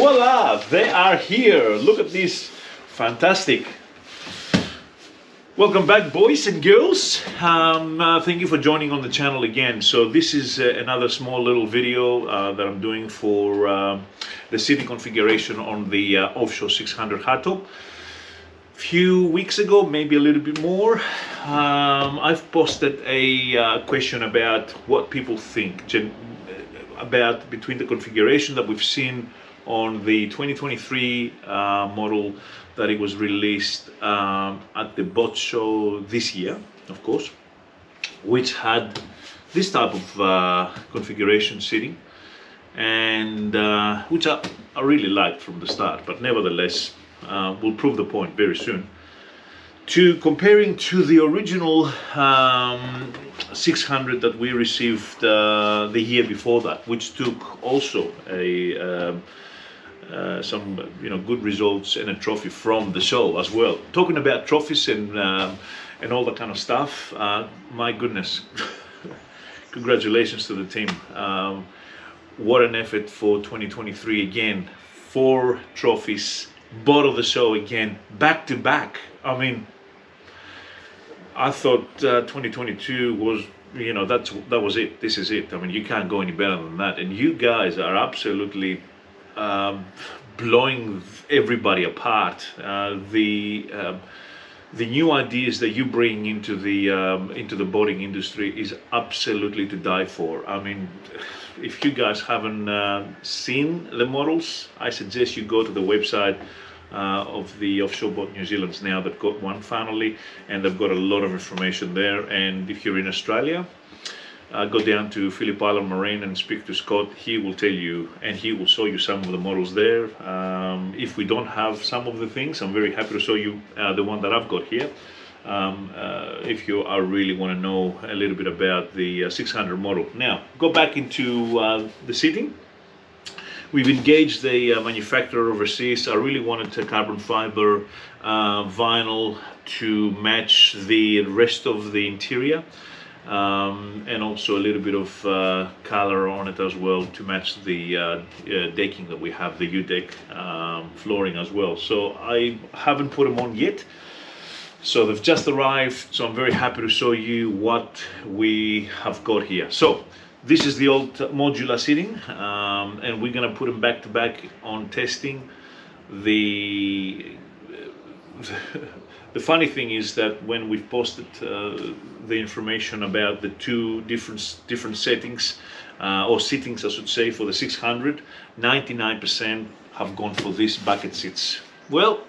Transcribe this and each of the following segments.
Voila, they are here. Look at this, fantastic. Welcome back, boys and girls. Thank you for joining on the channel again. So this is another small little video that I'm doing for the sitting configuration on the Offshore 600 hardtop. Few weeks ago, maybe a little bit more, I've posted a question about what people think about between the configuration that we've seen on the 2023 model that it was released at the boat show this year, of course, which had this type of configuration sitting, and which I really liked from the start, but nevertheless will prove the point very soon. To comparing to the original 600 that we received the year before that, which took also a some good results and a trophy from the show as well. Talking about trophies and all that kind of stuff, my goodness, congratulations to the team. What an effort for 2023 again. 4 trophies, boat of the show again, back to back. I mean, I thought 2022 was, that was it. This is it. I mean, you can't go any better than that. And you guys are absolutely blowing everybody apart. The new ideas that you bring into the boating industry is absolutely to die for. I mean, if you guys haven't seen the models, I suggest you go to the website of the Offshore Boat New Zealand now. They've got one finally, and they've got a lot of information there. And if you're in Australia, go down to Phillip Island Marine and speak to Scott. He will tell you, and he will show you some of the models there. If we don't have some of the things, I'm very happy to show you the one that I've got here. If you really want to know a little bit about the 600 model. Now, go back into the seating. We've engaged the manufacturer overseas. I really wanted a carbon fiber vinyl to match the rest of the interior, and also a little bit of color on it as well to match the decking that we have, the U-deck flooring as well. So I haven't put them on yet. So they've just arrived. So I'm very happy to show you what we have got here. So this is the old modular seating, and we're gonna put them back to back on testing. The funny thing is that when we've posted the information about the 2 different settings, or sittings I should say, for the 600, 99% have gone for these bucket seats. Well,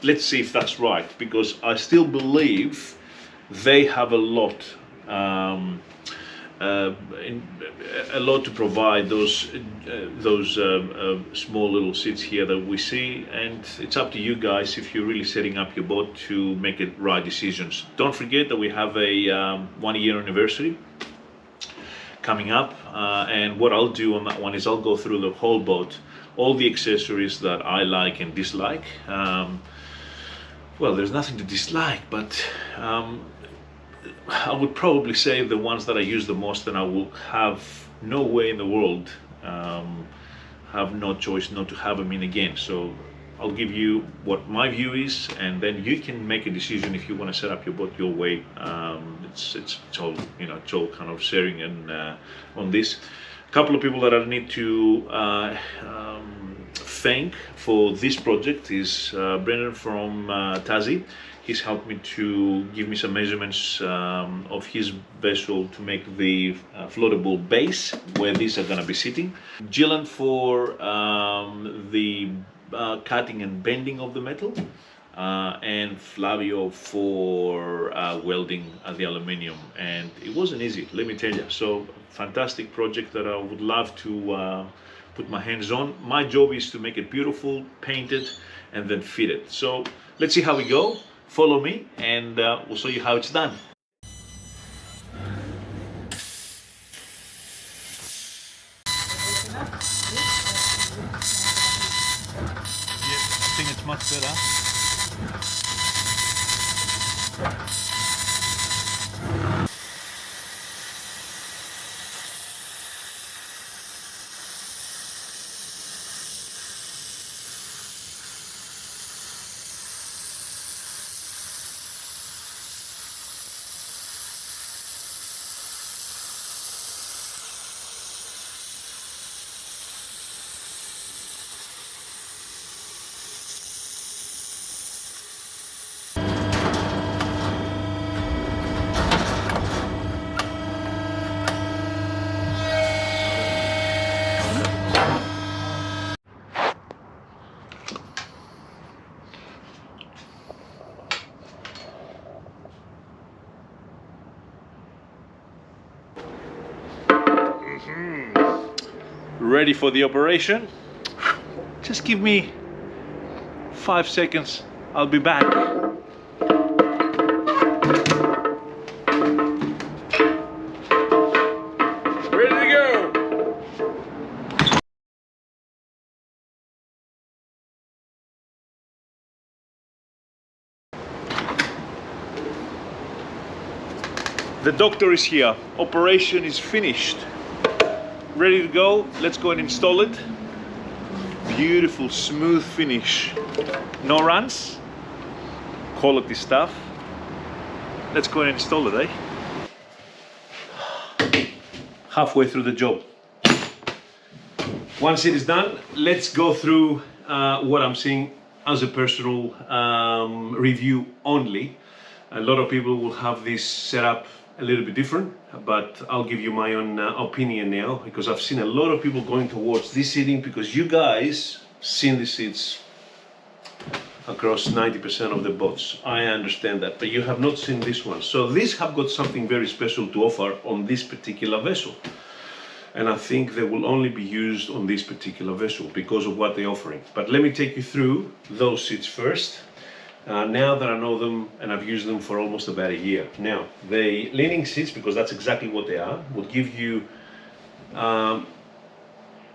let's see if that's right, because I still believe they have a lot to provide, those small little seats here that we see, and it's up to you guys if you're really setting up your boat to make it right decisions. Don't forget that we have a 1-year anniversary coming up, and what I'll do on that one is I'll go through the whole boat, all the accessories that I like and dislike. Well, there's nothing to dislike, but I would probably say the ones that I use the most, and I will have no way in the world, have no choice not to have them in again. So I'll give you what my view is, and then you can make a decision if you want to set up your boat your way. It's all it's all kind of sharing and on this. A couple of people that I need to thank for this project is Brendan from Tassie. He's helped me to give me some measurements of his vessel to make the floatable base where these are going to be sitting. Gillian for the cutting and bending of the metal, and Flavio for welding the aluminium. And it wasn't easy, let me tell you. So fantastic project that I would love to put my hands on. My job is to make it beautiful, paint it, and then fit it. So let's see how we go. Follow me, and we'll show you how it's done. Yeah, I think it's much better. Ready for the operation. Just give me 5 seconds, I'll be back. Ready to go. The doctor is here. Operation is finished. Ready to go. Let's go and install it. Beautiful, smooth finish. No runs. Quality stuff. Let's go and install it, Halfway through the job. Once it is done, let's go through what I'm seeing as a personal review only. A lot of people will have this set up a little bit different, but I'll give you my own opinion now, because I've seen a lot of people going towards this seating, because you guys seen the seats across 90% of the boats. I understand that, but you have not seen this one. So these have got something very special to offer on this particular vessel, and I think they will only be used on this particular vessel because of what they're offering. But let me take you through those seats first. Now that I know them and I've used them for almost about a year. Now, the leaning seats, because that's exactly what they are, will give you a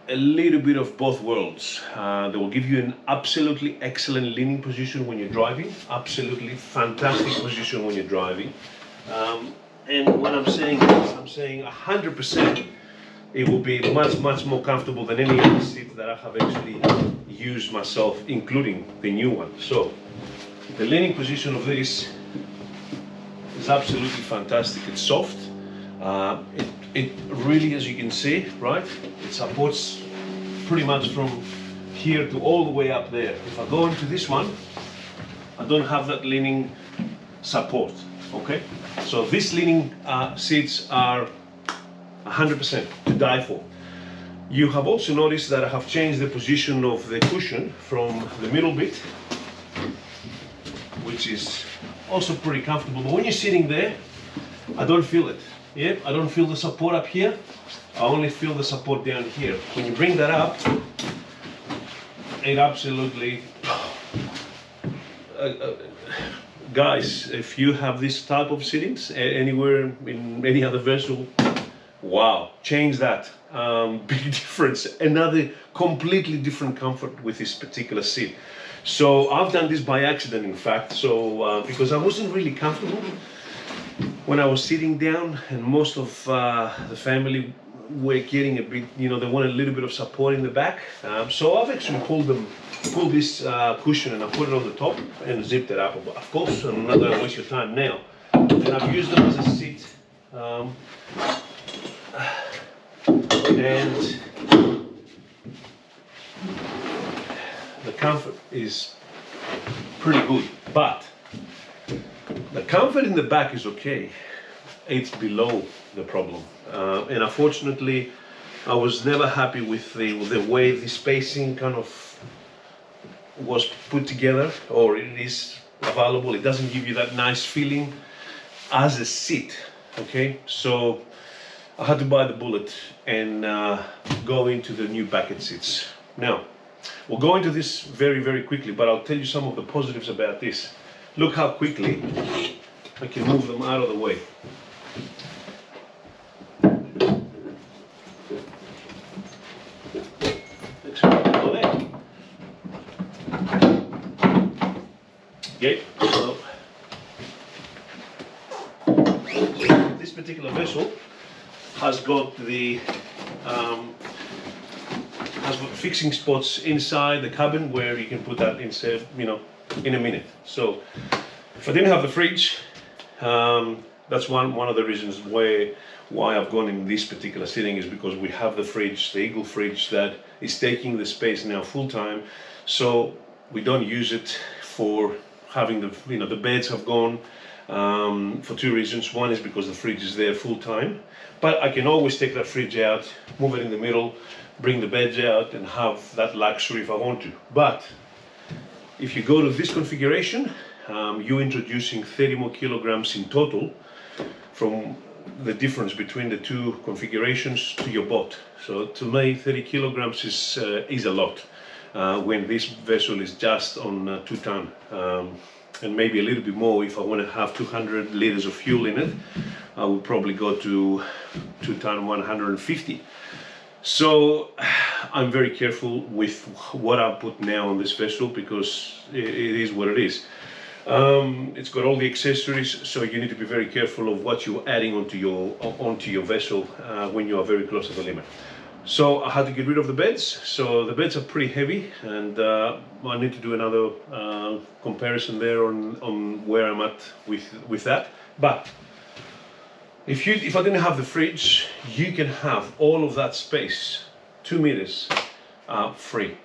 little bit of both worlds. They will give you an absolutely excellent leaning position when you're driving, absolutely fantastic position when you're driving. And what I'm saying is, I'm saying 100% it will be much more comfortable than any other seat that I have actually used myself, including the new one. So, the leaning position of this is absolutely fantastic. It's soft. It really, as you can see, right, it supports pretty much from here to all the way up there. If I go into this one, I don't have that leaning support, okay? So these leaning seats are 100% to die for. You have also noticed that I have changed the position of the cushion from the middle bit, which is also pretty comfortable. But when you're sitting there, I don't feel it. Yeah, I don't feel the support up here. I only feel the support down here. When you bring that up, it absolutely... guys, if you have this type of sittings anywhere in any other vessel, wow, change that. Big difference. Another completely different comfort with this particular seat. So I've done this by accident, in fact. So because I wasn't really comfortable when I was sitting down, and most of the family were getting a bit, you know, they wanted a little bit of support in the back. So I've actually pulled this cushion and I put it on the top and zipped it up. Of course, I'm not going to waste your time now. And I've used them as a seat. And the comfort is pretty good, but the comfort in the back is okay. It's below the problem, and unfortunately I was never happy with the way the spacing kind of was put together, or it is available. It doesn't give you that nice feeling as a seat, okay? So I had to buy the bullet and go into the new bucket seats. Now, we'll go into this very quickly, but I'll tell you some of the positives about this. Look how quickly I can move them out of the way. Okay, so this particular vessel has got the fixing spots inside the cabin where you can put that inside, you know, in a minute. So if I didn't have the fridge, that's one of the reasons why I've gone in this particular sitting, is because we have the fridge, the Eagle fridge, that is taking the space now full time. So we don't use it for having the beds have gone for two reasons. One is because the fridge is there full time, but I can always take that fridge out, move it in the middle, bring the beds out and have that luxury if I want to. But if you go to this configuration, you're introducing 30 more kilograms in total from the difference between the two configurations to your boat. So to me 30 kilograms is a lot when this vessel is just on 2 ton, and maybe a little bit more. If I want to have 200 liters of fuel in it, I would probably go to 2 ton 150. So I'm very careful with what I put now on this vessel, because it is what it is. It's got all the accessories, so you need to be very careful of what you're adding onto your vessel when you are very close to the limit. So I had to get rid of the beds. So the beds are pretty heavy, and I need to do another comparison there on where I'm at with that. But if I didn't have the fridge, you can have all of that space, 2 meters, free.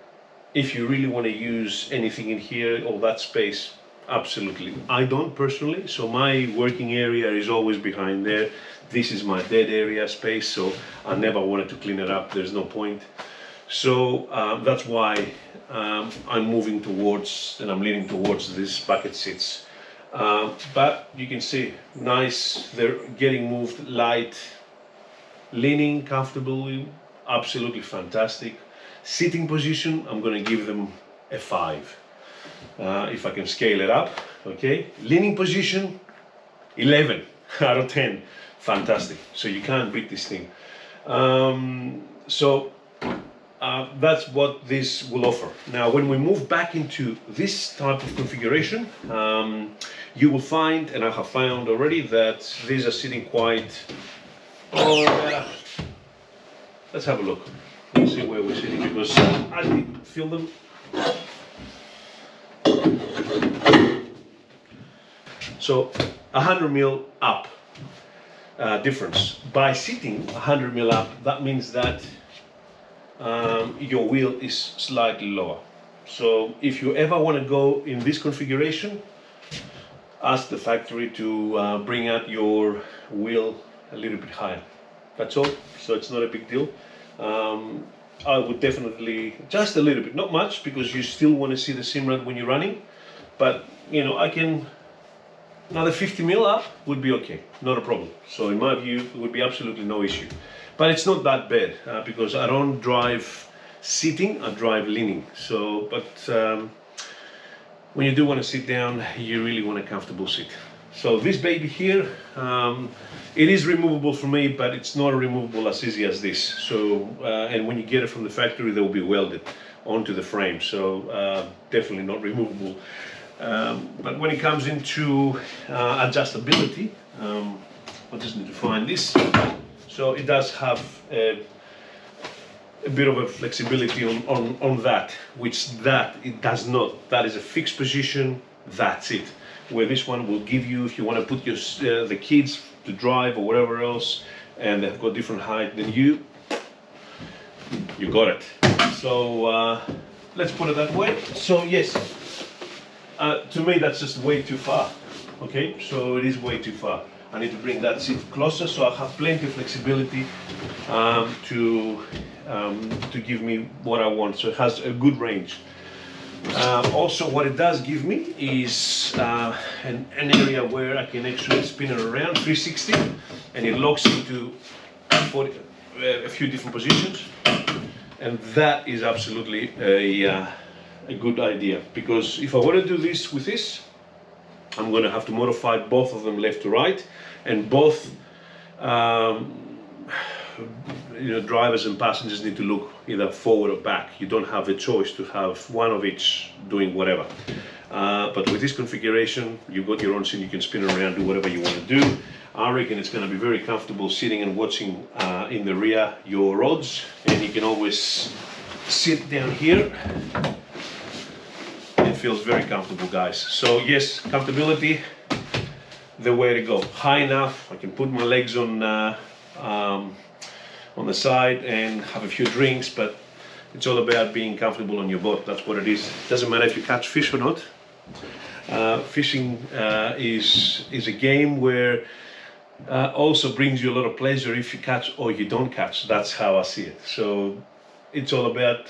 If you really want to use anything in here, all that space, absolutely. I don't personally, so my working area is always behind there. This is my dead area space, so I never wanted to clean it up. There's no point. So that's why I'm moving towards, and I'm leaning towards these bucket seats. But you can see, nice, they're getting moved, light, leaning comfortably, absolutely fantastic. Sitting position, I'm going to give them a 5. If I can scale it up, okay. Leaning position, 11 out of 10, fantastic. So you can't beat this thing. That's what this will offer. Now, when we move back into this type of configuration, you will find, and I have found already, that these are sitting quite. Let's have a look. Let's see where we're sitting, because I didn't feel them. So 100 mil up difference. By sitting 100 mil up, that means that your wheel is slightly lower. So if you ever want to go in this configuration, ask the factory to bring out your wheel a little bit higher. That's all. So it's not a big deal. I would definitely, just a little bit, not much, because you still want to see the Simrad when you're running. But you know, I can, another 50 mil up would be okay, not a problem. So in my view, it would be absolutely no issue. But it's not that bad because I don't drive sitting, I drive leaning. So, but when you do want to sit down, you really want a comfortable seat. So this baby here, it is removable for me, but it's not removable as easy as this. So, and when you get it from the factory, they will be welded onto the frame. So definitely not removable. But when it comes into adjustability, I just need to find this. So it does have a bit of a flexibility on that, which it does not. That is a fixed position, that's it. Where this one will give you, if you want to put the kids to drive or whatever else, and they've got different height than you got it. So let's put it that way. So yes, to me that's just way too far. Okay, so it is way too far. I need to bring that seat closer, so I have plenty of flexibility to give me what I want. So it has a good range. Also, what it does give me is an area where I can actually spin it around 360, and it locks into a few different positions, and that is absolutely a good idea, because if I want to do this with this, I'm going to have to modify both of them left to right, and both drivers and passengers need to look either forward or back. You don't have a choice to have one of each doing whatever. But with this configuration, you've got your own seat, you can spin around, do whatever you want to do. I reckon it's going to be very comfortable sitting and watching in the rear your rods, and you can always sit down here. It feels very comfortable, guys. So yes, comfortability, the way to go. High enough, I can put my legs on the side and have a few drinks, but it's all about being comfortable on your boat. That's what it is. Doesn't matter if you catch fish or not. Fishing is a game where also brings you a lot of pleasure if you catch or you don't catch. That's how I see it. So it's all about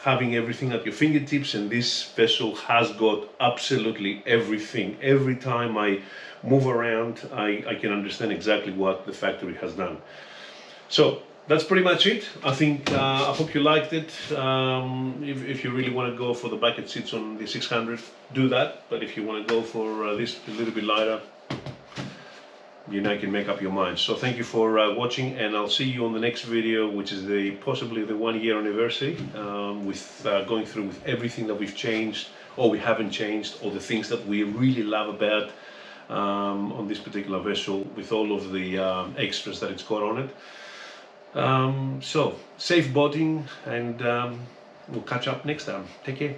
having everything at your fingertips, and this vessel has got absolutely everything. Every time I move around, I can understand exactly what the factory has done. So that's pretty much it. I think I hope you liked it. If you really want to go for the bucket seats on the 600, do that. But if you want to go for this a little bit lighter, you now can make up your mind. So thank you for watching, and I'll see you on the next video, which is possibly the 1 year anniversary, with going through with everything that we've changed or we haven't changed, or the things that we really love about on this particular vessel, with all of the extras that it's got on it. So safe boating, and we'll catch up next time. Take care.